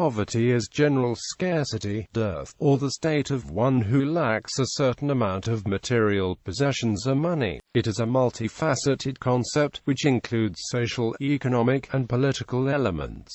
Poverty is general scarcity, dearth, or the state of one who lacks a certain amount of material possessions or money. It is a multifaceted concept, which includes social, economic, and political elements.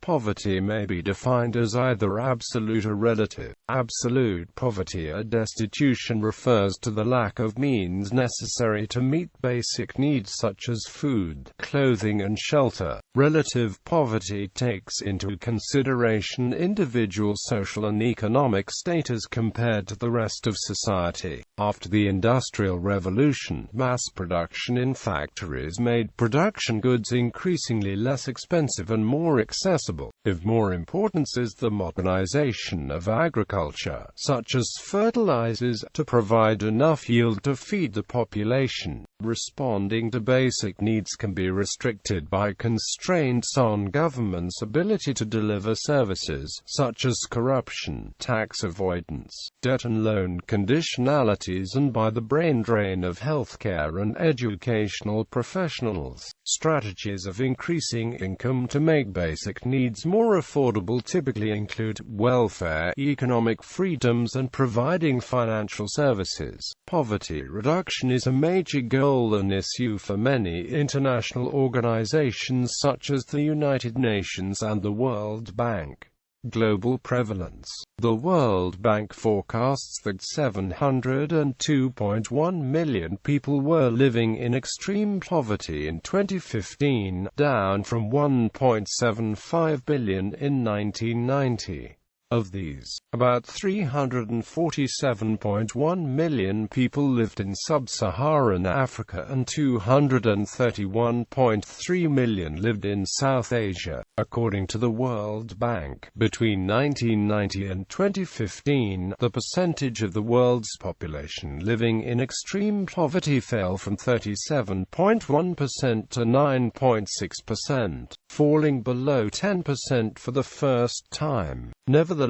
Poverty may be defined as either absolute or relative. Absolute poverty or destitution refers to the lack of means necessary to meet basic needs such as food, clothing and shelter. Relative poverty takes into consideration individual social and economic status compared to the rest of society. After the Industrial Revolution, mass production in factories made production goods increasingly less expensive and more accessible. Of more importance is the modernization of agriculture, such as fertilizers, to provide enough yield to feed the population. Responding to basic needs can be restricted by constraints on government's ability to deliver services, such as corruption, tax avoidance, debt and loan conditionalities, and by the brain drain of healthcare and educational professionals. Strategies of increasing income to make basic needs more affordable typically include welfare, economic freedoms, and providing financial services. Poverty reduction is a major goal and issue for many international organizations such as the United Nations and the World Bank. Global prevalence. The World Bank forecasts that 702.1 million people were living in extreme poverty in 2015, down from 1.75 billion in 1990. Of these, about 347.1 million people lived in sub-Saharan Africa and 231.3 million lived in South Asia, according to the World Bank. Between 1990 and 2015, the percentage of the world's population living in extreme poverty fell from 37.1% to 9.6%, falling below 10% for the first time. Nevertheless,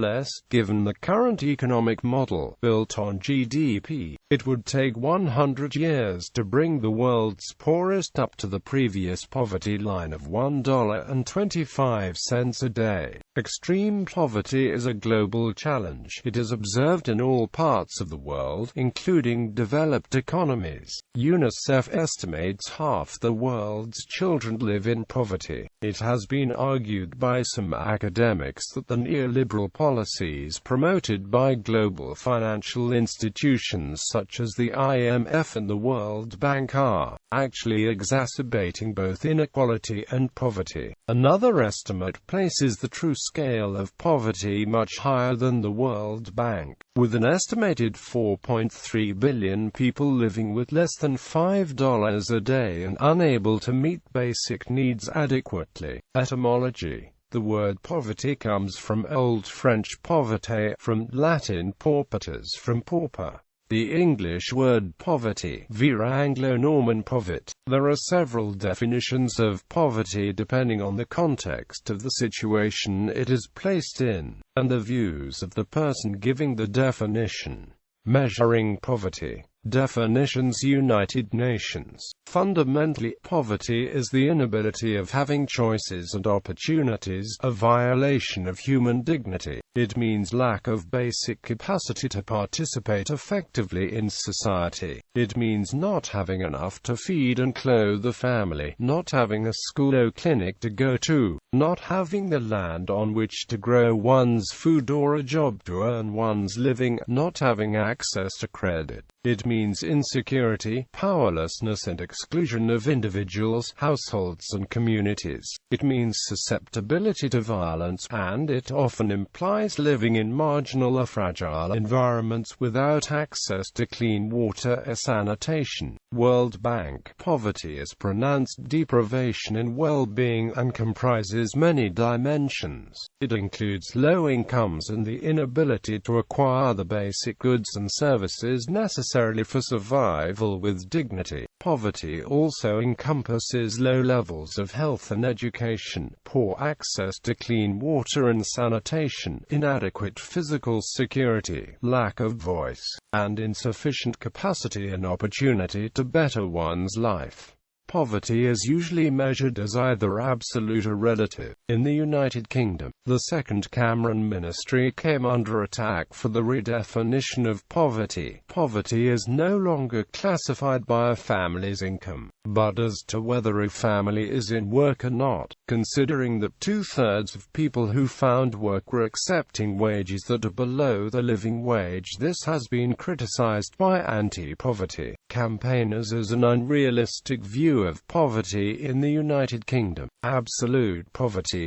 given the current economic model, built on GDP, it would take 100 years to bring the world's poorest up to the previous poverty line of $1.25 a day. Extreme poverty is a global challenge. It is observed in all parts of the world, including developed economies. UNICEF estimates half the world's children live in poverty. It has been argued by some academics that the neoliberal policies promoted by global financial institutions such as the IMF and the World Bank are actually exacerbating both inequality and poverty. Another estimate places the true scale of poverty much higher than the World Bank, with an estimated 4.3 billion people living with less than $5 a day and unable to meet basic needs adequately. Etymology. The word poverty comes from Old French pauvreté, from Latin paupertas, from pauper. The English word poverty, via Anglo-Norman povit. There are several definitions of poverty depending on the context of the situation it is placed in, and the views of the person giving the definition. Measuring poverty. Definitions. United Nations. Fundamentally, poverty is the inability of having choices and opportunities, a violation of human dignity. It means lack of basic capacity to participate effectively in society. It means not having enough to feed and clothe the family, not having a school or clinic to go to, not having the land on which to grow one's food or a job to earn one's living, not having access to credit. It means insecurity, powerlessness and exclusion of individuals, households and communities. It means susceptibility to violence, and it often implies living in marginal or fragile environments without access to clean water or sanitation. World Bank. Poverty is pronounced deprivation in well-being and comprises many dimensions. It includes low incomes and the inability to acquire the basic goods and services necessarily for survival with dignity. Poverty also encompasses low levels of health and education, poor access to clean water and sanitation, inadequate physical security, lack of voice, and insufficient capacity and opportunity to better one's life. Poverty is usually measured as either absolute or relative. In the United Kingdom, the second Cameron ministry came under attack for the redefinition of poverty. Poverty is no longer classified by a family's income, but as to whether a family is in work or not. Considering that 2/3 of people who found work were accepting wages that are below the living wage, this has been criticized by anti-poverty campaigners as an unrealistic view of poverty in the United Kingdom. Absolute poverty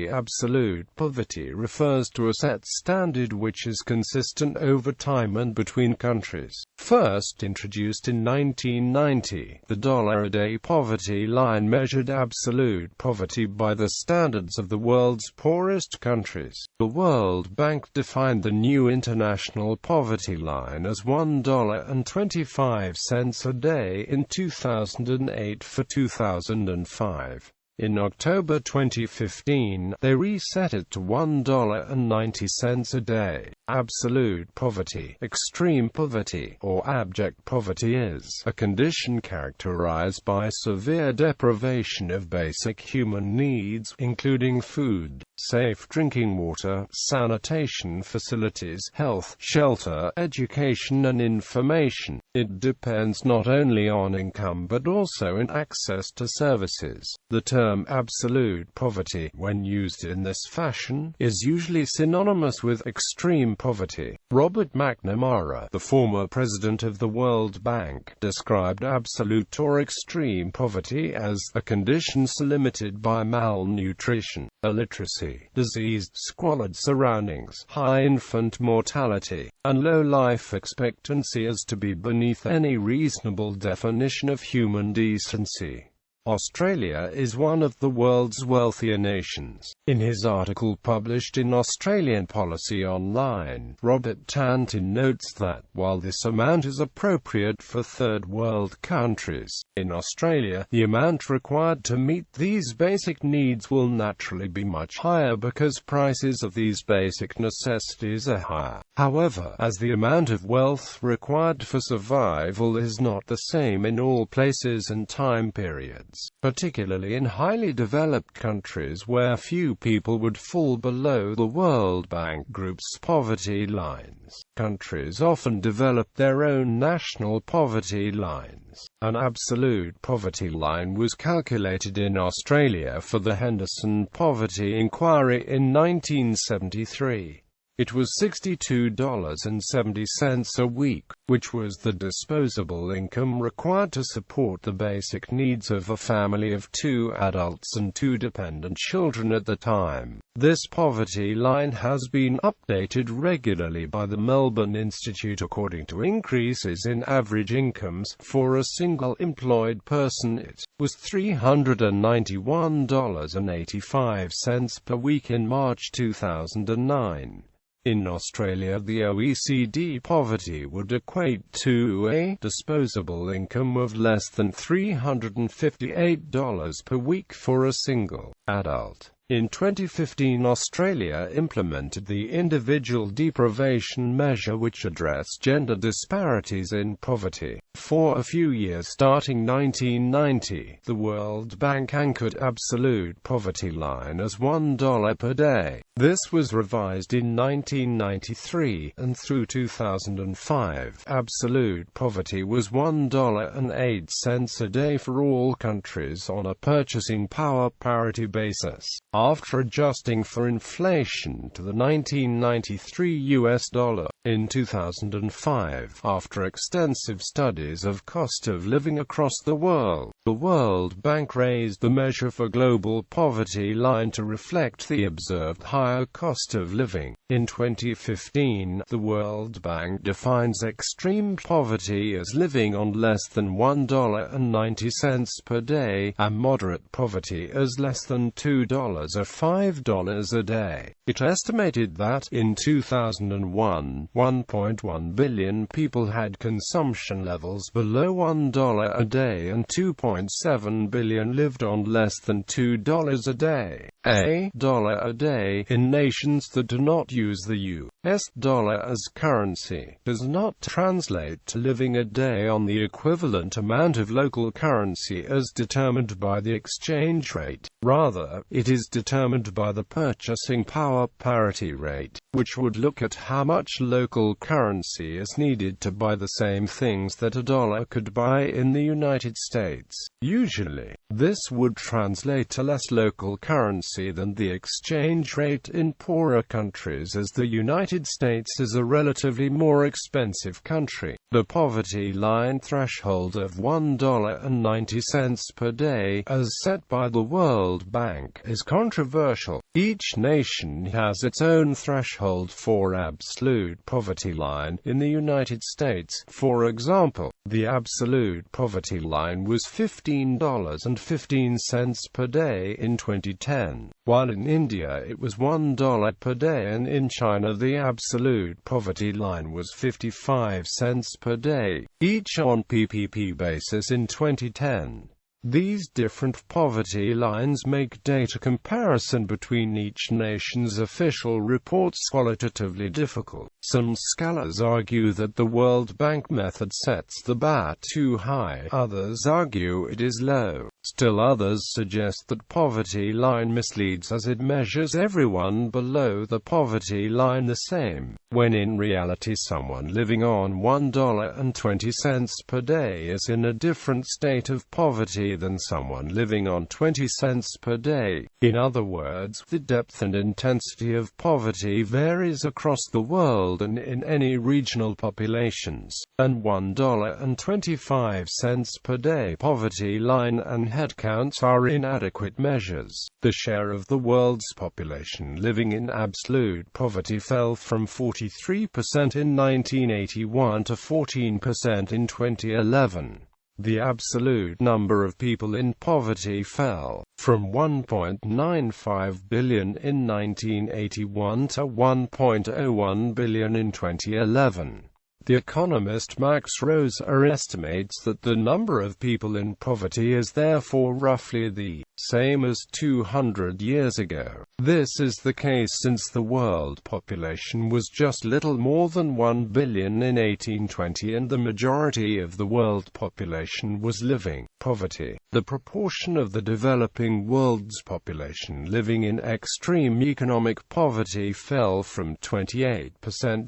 refers to a set standard which is consistent over time and between countries. First introduced in 1990, the $a-day poverty line measured absolute poverty by the standards of the world's poorest countries. The World Bank defined the new international poverty line as $1.25 a day in 2008 for 2005. In October 2015, they reset it to $1.90 a day. Absolute poverty, extreme poverty, or abject poverty is a condition characterized by severe deprivation of basic human needs, including food, safe drinking water, sanitation facilities, health, shelter, education and information. It depends not only on income but also in access to services. The term absolute poverty, when used in this fashion, is usually synonymous with extreme poverty. Robert McNamara, the former president of the World Bank, described absolute or extreme poverty as a condition limited by malnutrition, illiteracy, diseased, squalid surroundings, high infant mortality, and low life expectancy as to be beneath any reasonable definition of human decency. Australia is one of the world's wealthier nations. In his article published in Australian Policy Online, Robert Tantin notes that, while this amount is appropriate for third world countries, in Australia, the amount required to meet these basic needs will naturally be much higher because prices of these basic necessities are higher. However, as the amount of wealth required for survival is not the same in all places and time periods, particularly in highly developed countries where few people would fall below the World Bank Group's poverty lines. Countries often develop their own national poverty lines. An absolute poverty line was calculated in Australia for the Henderson Poverty Inquiry in 1973. It was $62.70 a week, which was the disposable income required to support the basic needs of a family of 2 adults and 2 dependent children at the time. This poverty line has been updated regularly by the Melbourne Institute according to increases in average incomes. For a single employed person, it was $391.85 per week in March 2009. In Australia, the OECD poverty would equate to a disposable income of less than $358 per week for a single adult. In 2015, Australia implemented the Individual Deprivation Measure, which addressed gender disparities in poverty. For a few years starting 1990, the World Bank anchored absolute poverty line as $1 per day. This was revised in 1993, and through 2005, absolute poverty was $1.08 a day for all countries on a purchasing power parity basis. After adjusting for inflation to the 1993 US dollar, in 2005, after extensive studies of cost of living across the world, the World Bank raised the measure for global poverty line to reflect the observed higher cost of living. In 2015, the World Bank defines extreme poverty as living on less than $1.90 per day, and moderate poverty as less than $2 or $5 a day. It estimated that, in 2001, 1.1 billion people had consumption levels below $1 a day and 2.7 billion lived on less than $2 a day. $1 a day in nations that do not use the US dollar as currency does not translate to living a day on the equivalent amount of local currency as determined by the exchange rate. Rather, it is determined by the purchasing power parity rate, which would look at how much local currency is needed to buy the same things that a dollar could buy in the United States. Usually, this would translate to less local currency than the exchange rate in poorer countries, as the United States is a relatively more expensive country. The poverty line threshold of $1.90 per day, as set by the World Bank, is controversial. Each nation has its own threshold for absolute poverty line. In the United States, for example, the absolute poverty line was $15.15 per day in 2010, while in India it was $1 per day, and in China the absolute poverty line was 55 cents per day, each on PPP basis in 2010. These different poverty lines make data comparison between each nation's official reports qualitatively difficult. Some scholars argue that the World Bank method sets the bar too high. Others argue it is low. Still others suggest that poverty line misleads, as it measures everyone below the poverty line the same, when in reality someone living on $1.20 per day is in a different state of poverty than someone living on 20 cents per day. In other words, the depth and intensity of poverty varies across the world and in any regional populations, and $1.25 per day poverty line and headcounts are inadequate measures. The share of the world's population living in absolute poverty fell from 43% in 1981 to 14% in 2011. The absolute number of people in poverty fell from 1.95 billion in 1981 to 1.01 billion in 2011. The economist Max Roser estimates that the number of people in poverty is therefore roughly the same as 200 years ago. This is the case since the world population was just little more than 1 billion in 1820 and the majority of the world population was living poverty. The proportion of the developing world's population living in extreme economic poverty fell from 28%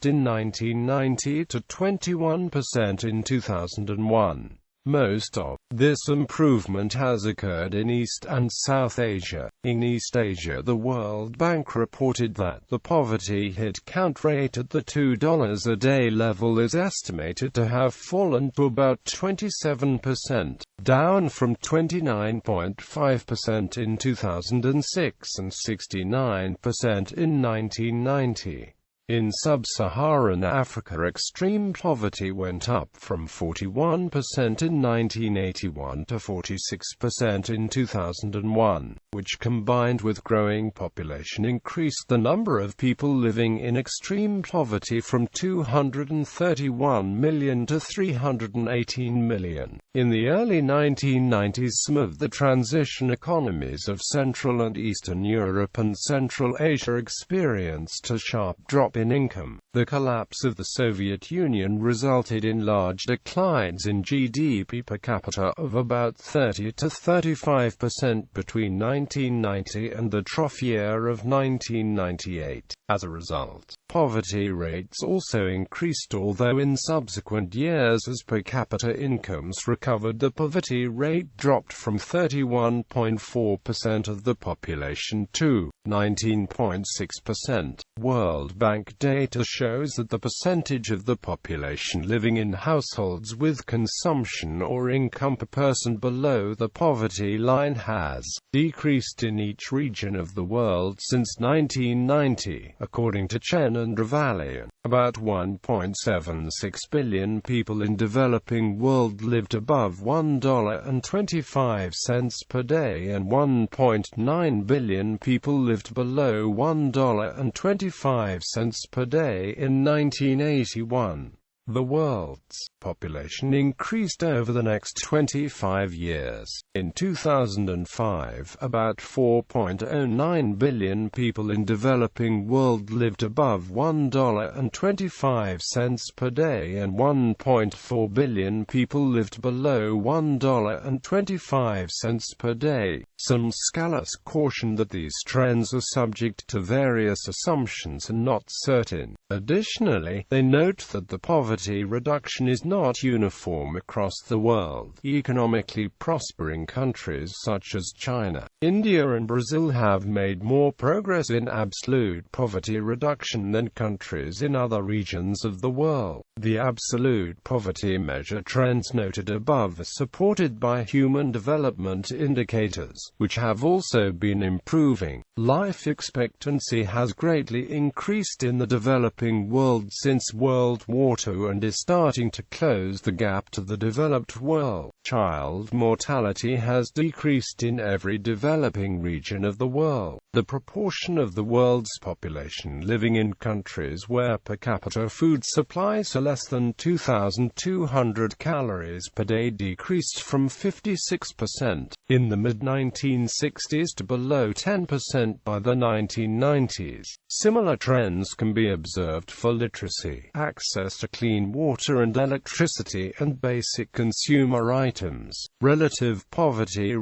in 1990 to 21% in 2001. Most of this improvement has occurred in East and South Asia. In East Asia, the World Bank reported that the poverty hit count rate at the $2 a day level is estimated to have fallen to about 27%, down from 29.5% in 2006 and 69% in 1990. In sub-Saharan Africa, extreme poverty went up from 41% in 1981 to 46% in 2001, which combined with growing population increased the number of people living in extreme poverty from 231 million to 318 million. In the early 1990s, some of the transition economies of Central and Eastern Europe and Central Asia experienced a sharp drop in income. The collapse of the Soviet Union resulted in large declines in GDP per capita of about 30 to 35% between 1990 and the trough year of 1998. As a result, poverty rates also increased, although in subsequent years as per capita incomes recovered, the poverty rate dropped from 31.4% of the population to 19.6%. World Bank data shows that the percentage of the population living in households with consumption or income per person below the poverty line has decreased in each region of the world since 1990, according to Chen and Ravalli. About 1.76 billion people in developing world lived above $1.25 per day and 1.9 billion people lived below $1.25 per day in 1981. The world's population increased over the next 25 years. In 2005, about 4.09 billion people in developing world lived above $1.25 per day and 1.4 billion people lived below $1.25 per day. Some scholars caution that these trends are subject to various assumptions and not certain. Additionally, they note that the poverty reduction is not uniform across the world. Economically prospering countries such as China, India and Brazil have made more progress in absolute poverty reduction than countries in other regions of the world. The absolute poverty measure trends noted above are supported by human development indicators, which have also been improving. Life expectancy has greatly increased in the developing world since World War II and is starting to close the gap to the developed world. Child mortality has decreased in every developing region of the world. The proportion of the world's population living in countries where per capita food supplies are less than 2,200 calories per day decreased from 56% in the mid-1960s to below 10% by the 1990s. Similar trends can be observed for literacy, access to clean water and electricity, and basic consumer items. Relative poverty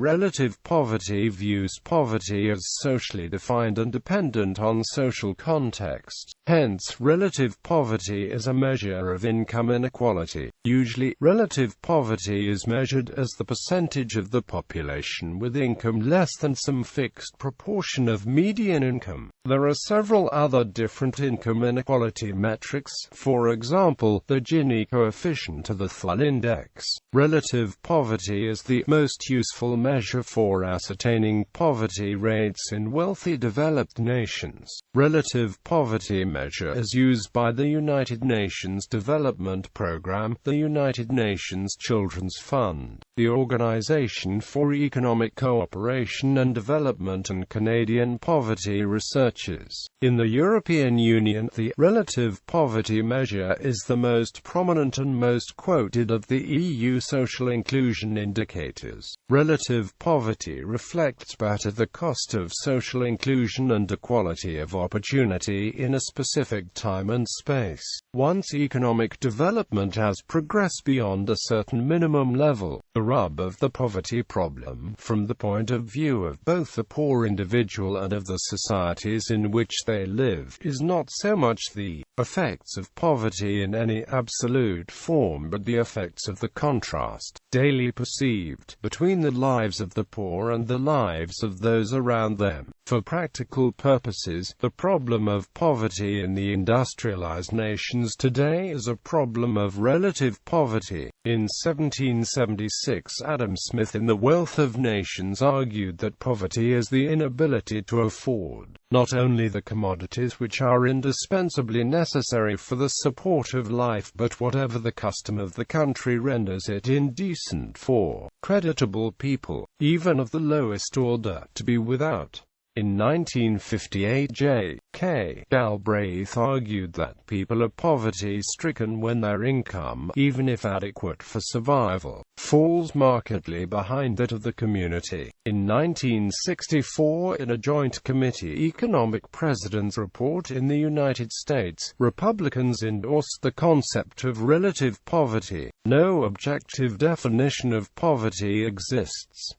views poverty as socially defined and dependent on social context. Hence, relative poverty is a measure of income inequality. Usually, relative poverty is measured as the percentage of the population with income less than some fixed proportion of median income. There are several other different income inequality metrics, for example, the Gini coefficient or the Thal index. Relative poverty is the most useful measure for ascertaining poverty rates in wealthy developed nations. Relative poverty measure is used by the United Nations Development Programme, the United Nations Children's Fund, the Organization for Economic Cooperation and Development, and Canadian Poverty Researchers. In the European Union, the relative poverty measure is the most prominent and most quoted of the EU social inclusion indicators. Relative poverty reflects better the cost of social inclusion and equality of opportunity in a specific time and space. Once economic development has progressed beyond a certain minimum level, the rub of the poverty problem, from the point of view of both the poor individual and of the societies in which they live, is not so much the effects of poverty in any absolute form but the effects of the contrast, daily perceived, between the lives of the poor and the lives of those around them. For practical purposes, the problem of poverty in the industrialized nations today is a problem of relative poverty. In 1776, Adam Smith in The Wealth of Nations argued that poverty is the inability to afford not only the commodities which are indispensably necessary for the support of life, but whatever the custom of the country renders it indecent for creditable people, even of the lowest order, to be without. In 1958, J.K. Galbraith argued that people are poverty-stricken when their income, even if adequate for survival, falls markedly behind that of the community. In 1964, in a Joint Committee Economic President's Report in the United States, Republicans endorsed the concept of relative poverty. No objective definition of poverty exists.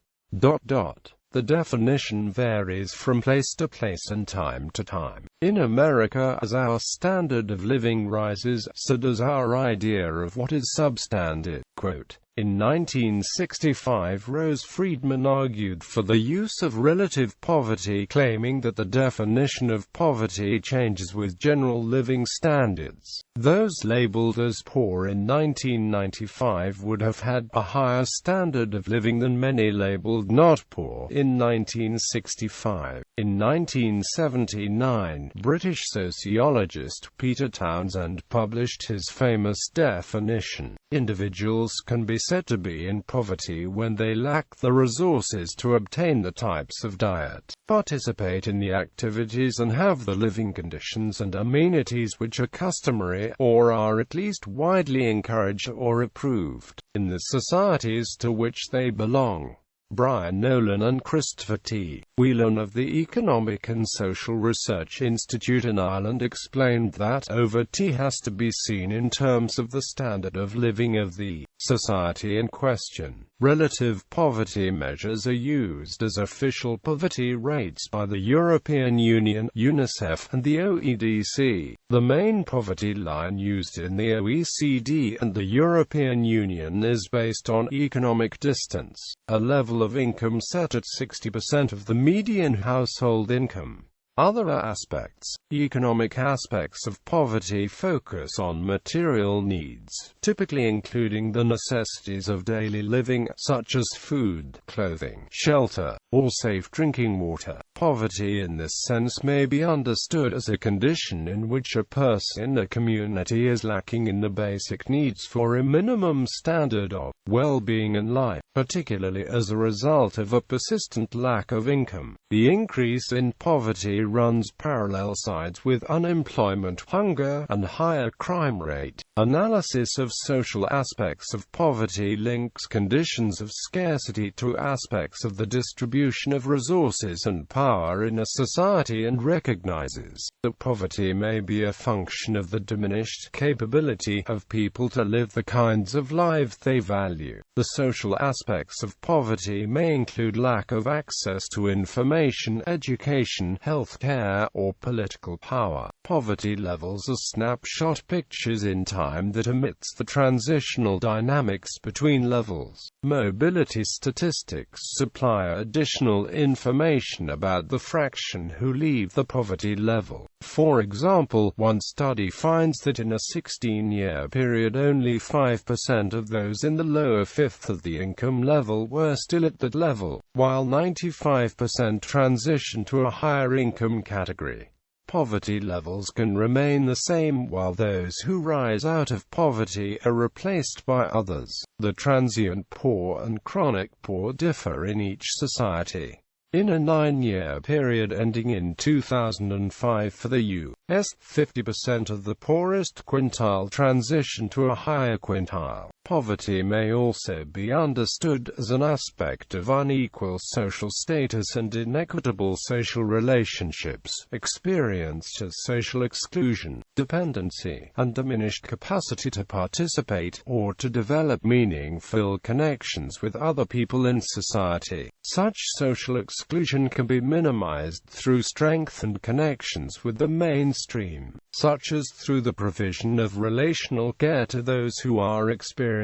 The definition varies from place to place and time to time. In America, as our standard of living rises, so does our idea of what is substandard. Quote, In 1965, Rose Friedman argued for the use of relative poverty, claiming that the definition of poverty changes with general living standards. Those labeled as poor in 1995 would have had a higher standard of living than many labeled not poor in 1965. In 1979, British sociologist Peter Townsend published his famous definition. Individuals can be said to be in poverty when they lack the resources to obtain the types of diet, participate in the activities and have the living conditions and amenities which are customary or are at least widely encouraged or approved in the societies to which they belong. Brian Nolan and Christopher T. Whelan of the Economic and Social Research Institute in Ireland explained that poverty has to be seen in terms of the standard of living of the society in question. Relative poverty measures are used as official poverty rates by the European Union, UNICEF, and the OECD. The main poverty line used in the OECD and the European Union is based on economic distance, a level of income set at 60% of the median household income. Other aspects, economic aspects of poverty, focus on material needs, typically including the necessities of daily living, such as food, clothing, shelter, or safe drinking water. Poverty in this sense may be understood as a condition in which a person or community is lacking in the basic needs for a minimum standard of well-being in life, particularly as a result of a persistent lack of income. The increase in poverty runs parallel sides with unemployment, hunger, and higher crime rate. Analysis of social aspects of poverty links conditions of scarcity to aspects of the distribution of resources and power in a society and recognizes that poverty may be a function of the diminished capability of people to live the kinds of life they value. The social aspects of poverty may include lack of access to information, education, health care, or political power. Poverty levels are snapshot pictures in time that omits the transitional dynamics between levels. Mobility statistics supply additional information about the fraction who leave the poverty level. For example, one study finds that in a 16-year period only 5% of those in the lower fifth of the income level were still at that level, while 95% transitioned to a higher income category. Poverty levels can remain the same while those who rise out of poverty are replaced by others. The transient poor and chronic poor differ in each society. In a 9-year period ending in 2005 for the U.S., 50% of the poorest quintile transition to a higher quintile. Poverty may also be understood as an aspect of unequal social status and inequitable social relationships, experienced as social exclusion, dependency, and diminished capacity to participate, or to develop meaningful connections with other people in society. Such social exclusion can be minimized through strengthened connections with the mainstream, such as through the provision of relational care to those who are experiencing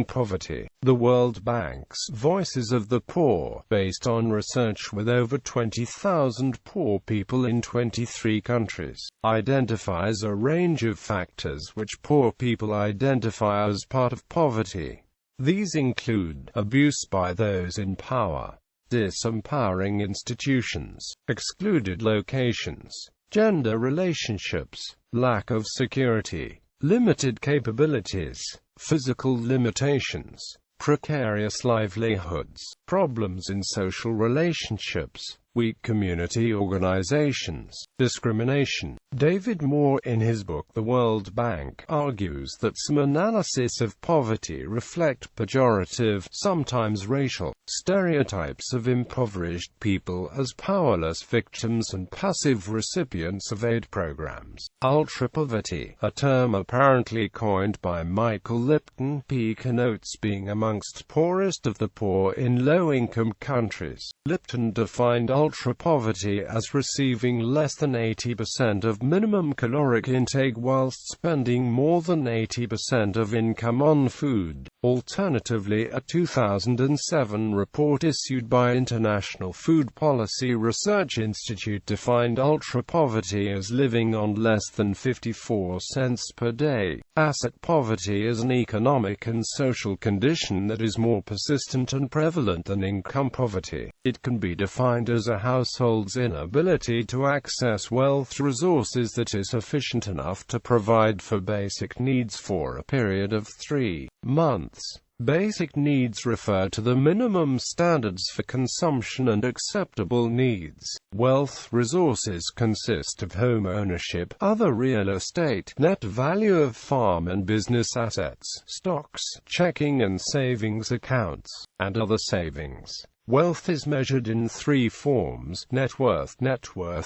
poverty. The World Bank's Voices of the Poor, based on research with over 20,000 poor people in 23 countries, identifies a range of factors which poor people identify as part of poverty. These include abuse by those in power, disempowering institutions, excluded locations, gender relationships, lack of security, limited capabilities, physical limitations, precarious livelihoods, problems in social relationships, weak community organizations, discrimination. David Moore, in his book The World Bank, argues that some analysis of poverty reflect pejorative, sometimes racial, stereotypes of impoverished people as powerless victims and passive recipients of aid programs. Ultra-poverty, a term apparently coined by Michael Lipton, connotes being amongst poorest of the poor in low-income countries. Lipton defined ultra-poverty as receiving less than 80% of minimum caloric intake whilst spending more than 80% of income on food. Alternatively, a 2007 report issued by International Food Policy Research Institute defined ultra-poverty as living on less than 54 cents per day. Asset poverty is an economic and social condition that is more persistent and prevalent than income poverty. It can be defined as a household's inability to access wealth resources that is sufficient enough to provide for basic needs for a period of 3 months. Basic needs refer to the minimum standards for consumption and acceptable needs. Wealth resources consist of home ownership, other real estate, net value of farm and business assets, stocks, checking and savings accounts, and other savings. Wealth is measured in 3 forms: net worth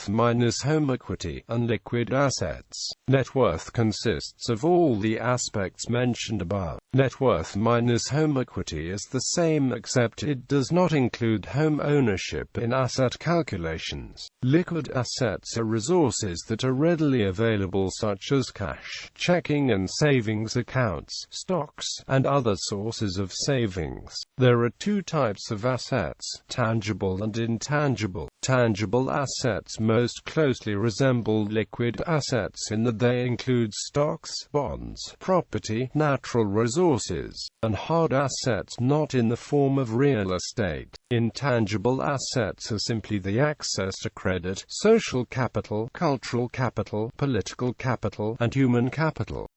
minus home equity, and liquid assets. Net worth consists of all the aspects mentioned above. Net worth minus home equity is the same except it does not include home ownership in asset calculations. Liquid assets are resources that are readily available such as cash, checking and savings accounts, stocks, and other sources of savings. There are 2 types of assets: tangible and intangible. Tangible assets most closely resemble liquid assets in that they include stocks, bonds, property, natural resources, and hard assets not in the form of real estate. Intangible assets are simply the access to credit, social capital, cultural capital, political capital, and human capital.